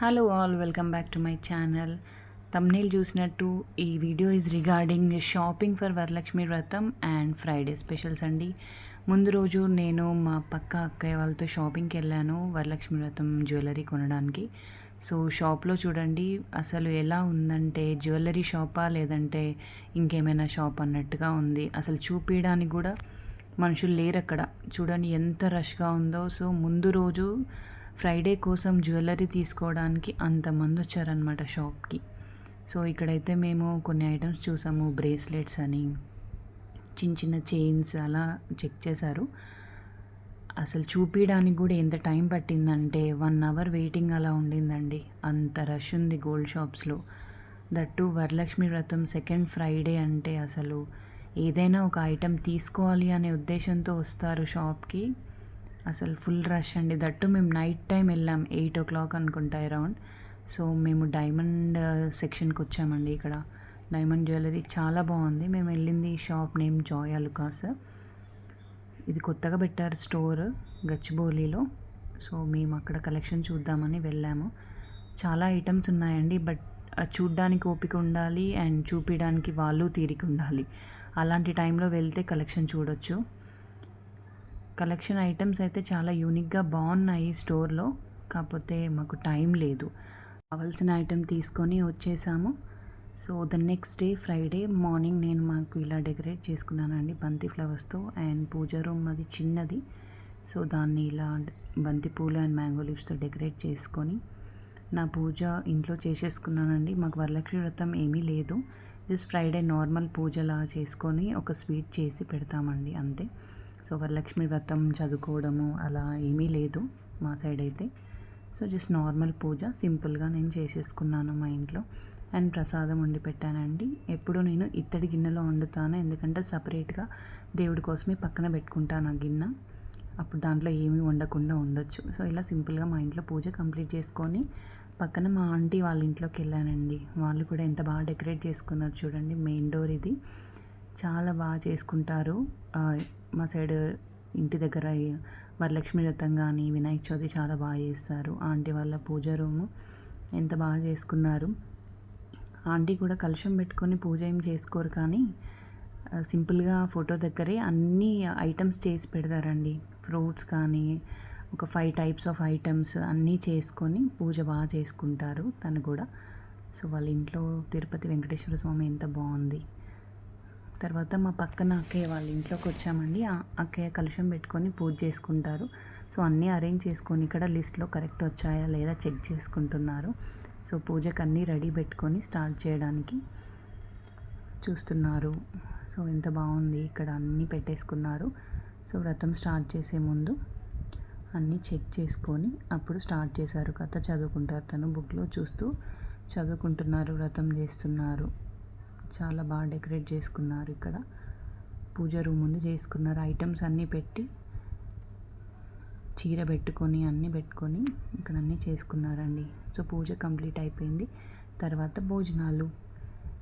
Hello all, welcome back to my channel. Thumbnail చూసినట్టు ఈ video is regarding shopping for Varalakshmi వ్రతం and Friday specials అండి. ముందు రోజు నేను మా పక్క అక్కయ్య వాళ్ళతో షాపింగ్కి వెళ్ళాను వరలక్ష్మి వ్రతం జ్యువెలరీ కొనడానికి. సో షాప్లో చూడండి అసలు ఎలా ఉందంటే జ్యువెలరీ షాపా లేదంటే ఇంకేమైనా షాప్ అన్నట్టుగా ఉంది. అసలు చూపించడానికి కూడా మనుషులు లేరు అక్కడ. చూడండి ఎంత రష్గా ఉందో. సో ముందు రోజు ఫ్రైడే కోసం జ్యువెలరీ తీసుకోవడానికి అంతమంది వచ్చారనమాట షాప్కి. సో ఇక్కడైతే మేము కొన్ని ఐటమ్స్ చూసాము, బ్రేస్లెట్స్ అని, చిన్న చిన్న చైన్స్ అలా చెక్ చేశారు. అసలు చూపించడానికి కూడా ఎంత టైం పట్టిందంటే 1 అవర్ వెయిటింగ్ అలా ఉండిందండి. అంత రష్ ఉంది గోల్డ్ షాప్స్లో. దట్టు వరలక్ష్మి వ్రతం సెకండ్ ఫ్రైడే అంటే అసలు ఏదైనా ఒక ఐటెం తీసుకోవాలి అనే ఉద్దేశంతో వస్తారు షాప్కి. అసలు ఫుల్ రష్ అండి. దట్టు మేము నైట్ టైం వెళ్ళాం, 8 o'clock అనుకుంటా అరౌండ్. సో మేము డైమండ్ సెక్షన్కి వచ్చామండి. ఇక్కడ డైమండ్ జ్యువెలరీ చాలా బాగుంది. మేము వెళ్ళింది షాప్ నేమ్ జాయ్ అలుకాస్. ఇది కొత్తగా పెట్టారు స్టోర్ గచ్చిబౌలిలో. సో మేము అక్కడ కలెక్షన్ చూద్దామని వెళ్ళాము. చాలా ఐటమ్స్ ఉన్నాయండి, బట్ చూడ్డానికి ఓపిక ఉండాలి అండ్ చూపించడానికి వాళ్ళు తీరిక ఉండాలి. అలాంటి టైంలో వెళ్తే కలెక్షన్ చూడొచ్చు. కలెక్షన్ ఐటమ్స్ అయితే చాలా యూనిక్గా బాగున్నాయి స్టోర్లో. కాకపోతే మాకు టైం లేదు. కావాల్సిన ఐటెం తీసుకొని వచ్చేసాము. So the next day Friday morning నేను మాకు ఇలా డెకరేట్ చేసుకున్నానండి బంతి ఫ్లవర్స్తో. అండ్ పూజ రూమ్ అది చిన్నది, సో దాన్ని ఇలా బంతి పూలు అండ్ మ్యాంగో లీవ్స్తో డెకరేట్ చేసుకొని నా పూజ ఇంట్లో చేసేసుకున్నానండి. మాకు వరలక్ష్మి వ్రతం ఏమీ లేదు, జస్ట్ ఫ్రైడే నార్మల్ పూజలా చేసుకొని ఒక స్వీట్ చేసి పెడతామండి అంతే. సో వరలక్ష్మి వ్రతం చదువుకోవడము అలా ఏమీ లేదు మా సైడ్ అయితే. సో జస్ట్ నార్మల్ పూజ సింపుల్గా నేను చేసేసుకున్నాను మా ఇంట్లో. అండ్ ప్రసాదం వండి పెట్టానండి. ఎప్పుడు నేను ఇత్తడి గిన్నెలో వండుతాను, ఎందుకంటే సపరేట్గా దేవుడి కోసమే పక్కన పెట్టుకుంటాను ఆ గిన్నె. అప్పుడు దాంట్లో ఏమీ వండకుండా ఉండొచ్చు. సో ఇలా సింపుల్గా మా ఇంట్లో పూజ కంప్లీట్ చేసుకొని పక్కన మా ఆంటీ వాళ్ళ ఇంట్లోకి వెళ్ళానండి. వాళ్ళు కూడా ఎంత బాగా డెకరేట్ చేసుకున్నారు చూడండి. మెయిన్ డోర్ ఇది చాలా బాగా చేసుకుంటారు. మా సైడ్ ఇంటి దగ్గర వరలక్ష్మి వ్రతం కానీ వినాయక చవితి చాలా బాగా చేస్తారు. ఆంటీ వాళ్ళ పూజ రూము ఎంత బాగా చేసుకున్నారు. ఆంటీ కూడా కలశం పెట్టుకొని పూజ ఏం చేసుకోరు, కానీ సింపుల్గా ఫోటో దగ్గరే అన్ని ఐటమ్స్ చేసి పెడతారండి. ఫ్రూట్స్ కానీ ఒక 5 types ఆఫ్ ఐటమ్స్ అన్నీ చేసుకొని పూజ బాగా చేసుకుంటారు తను కూడా. సో వాళ్ళ ఇంట్లో తిరుపతి వెంకటేశ్వర స్వామి ఎంత బాగుంది. తర్వాత మా పక్కన అక్కయ్య వాళ్ళ ఇంట్లోకి వచ్చామండి. ఆ అక్కయ్య కలశం పెట్టుకొని పూజ చేసుకుంటారు. సో అన్నీ అరేంజ్ చేసుకొని ఇక్కడ లిస్ట్లో కరెక్ట్ వచ్చాయా లేదా చెక్ చేసుకుంటున్నారు. సో పూజకు అన్నీ రెడీ పెట్టుకొని స్టార్ట్ చేయడానికి చూస్తున్నారు. సో ఎంత బాగుంది, ఇక్కడ అన్నీ పెట్టేసుకున్నారు. సో వ్రతం స్టార్ట్ చేసే ముందు అన్నీ చెక్ చేసుకొని అప్పుడు స్టార్ట్ చేశారు. కథ చదువుకుంటారు, తను బుక్లో చూస్తూ చదువుకుంటున్నారు, వ్రతం చేస్తున్నారు. చాలా బాగా డెకరేట్ చేసుకున్నారు. ఇక్కడ పూజ రూమ్ ముందు చేసుకున్నారు. ఐటమ్స్ అన్నీ పెట్టి చీర పెట్టుకొని అన్నీ పెట్టుకొని ఇక్కడ అన్నీ చేసుకున్నారండి. సో పూజ కంప్లీట్ అయిపోయింది. తర్వాత భోజనాలు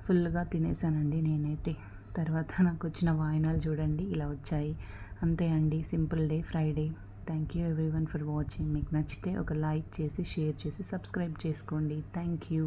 ఫుల్గా తినేసానండి నేనైతే. తర్వాత నాకు వచ్చిన వాయినాలు చూడండి ఇలా వచ్చాయి. అంతే అండి, simple day Friday. Thank you everyone for watching. మీకు నచ్చితే ఒక లైక్ చేసి షేర్ చేసి సబ్స్క్రైబ్ చేసుకోండి. Thank you.